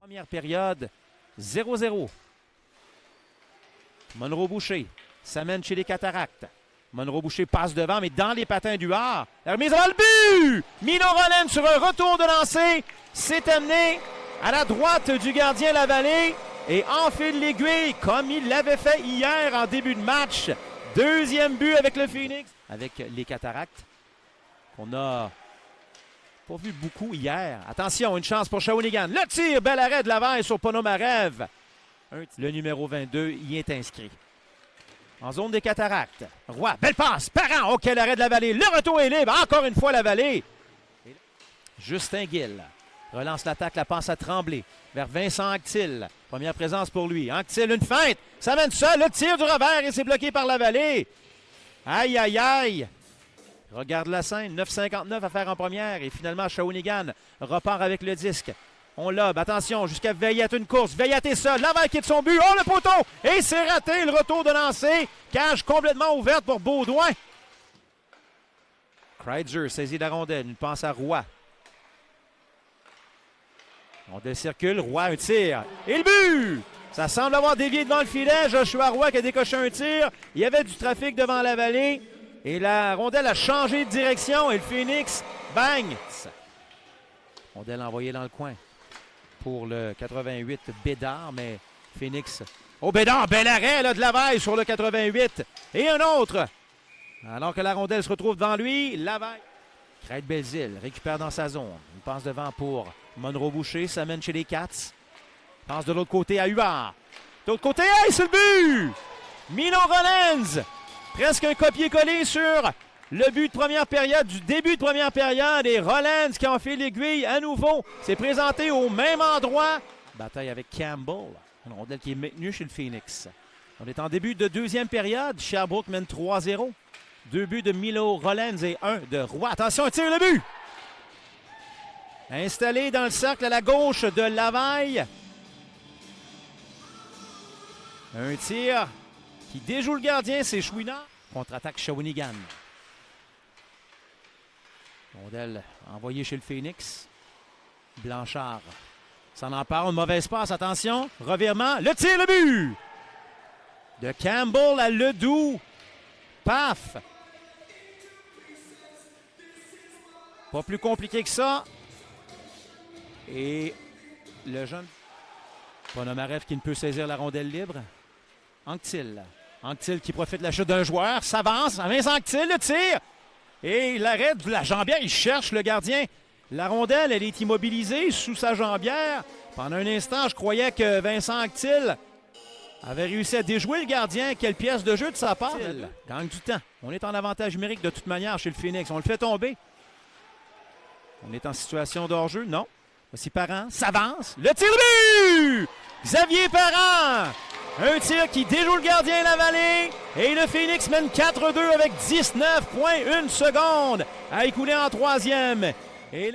Première période, 0-0. Monroe-Boucher s'amène chez les Cataractes. Monroe-Boucher passe devant, mais dans les patins du Hard. La remise avant le but! Mino Rollens sur un retour de lancer. C'est amené à la droite du gardien Lavallée et enfile l'aiguille comme il l'avait fait hier en début de match. Deuxième but avec le Phoenix. Avec les Cataractes, qu'on a pas vu beaucoup hier. Attention, une chance pour Shawinigan. Le tir, bel arrêt de Laval sur Ponomarev. Le numéro 22 y est inscrit. En zone des Cataractes. Roy, belle passe. Parent, oh quel arrêt de Lavallée. Le retour est libre. Encore une fois Lavallée. Justin Gill relance l'attaque, la passe à Tremblay vers Vincent Anctil. Première présence pour lui. Anctil, une feinte. Ça mène seul. Le tir du revers et c'est bloqué par Lavallée. Aïe, aïe, aïe. Regarde la scène. 9,59 à faire en première. Et finalement, Shawinigan repart avec le disque. On lobe. Attention, jusqu'à Veillette, une course. Veillette est seul. Laval qui est de son but. Oh, le poteau! Et c'est raté. Le retour de lancer. Cage complètement ouverte pour Baudouin. Kreitzer saisit la rondelle. Une passe à Roy. On circule. Roy, un tir. Et le but! Ça semble avoir dévié devant le filet. Joshua Roy qui a décoché un tir. Il y avait du trafic devant la vallée. Et la rondelle a changé de direction. Et le Phoenix, bang! Rondelle envoyée dans le coin pour le 88 Bédard. Mais Phoenix... Oh, Bédard, bel arrêt là, de Laval sur le 88. Et un autre. Alors que la rondelle se retrouve devant lui, Laval. Craig-Belzile récupère dans sa zone. Il passe devant pour Monroe-Boucher. S'amène chez les Cats. Passe de l'autre côté à Huard. De l'autre côté, hey, c'est le but! Mino Rollens! Presque un copier-coller sur le but de première période, du début de première période. Et Rollens qui enfile l'aiguille à nouveau. C'est présenté au même endroit. Bataille avec Campbell. Une rondelle qui est maintenue chez le Phoenix. On est en début de deuxième période. Sherbrooke mène 3-0. 2 buts de Milo Rollens et 1 de Roy. Attention, tire le but! Installé dans le cercle à la gauche de Laval. Un tir qui déjoue le gardien, c'est Chouinard. Contre-attaque Shawinigan. Rondelle envoyée chez le Phoenix. Blanchard s'en empare, une mauvaise passe, attention. Revirement, le tir, le but! De Campbell à Ledoux. Paf! Pas plus compliqué que ça. Et le jeune Ponomarev qui ne peut saisir la rondelle libre. Anctil. Anctil qui profite de la chute d'un joueur. S'avance. Vincent Anctil, le tir. Et l'arrêt de la jambière. Il cherche le gardien. La rondelle, elle est immobilisée sous sa jambière. Pendant un instant, je croyais que Vincent Anctil avait réussi à déjouer le gardien. Quelle pièce de jeu de sa part. Gagne du temps. On est en avantage numérique de toute manière chez le Phoenix. On le fait tomber. On est en situation de hors-jeu. Non. Voici Parent. S'avance. Le tir de but! Xavier Parent! Un tir qui déjoue le gardien Lavallée. Et le Phoenix mène 4-2 avec 19,1 secondes à écouler en troisième. Et là...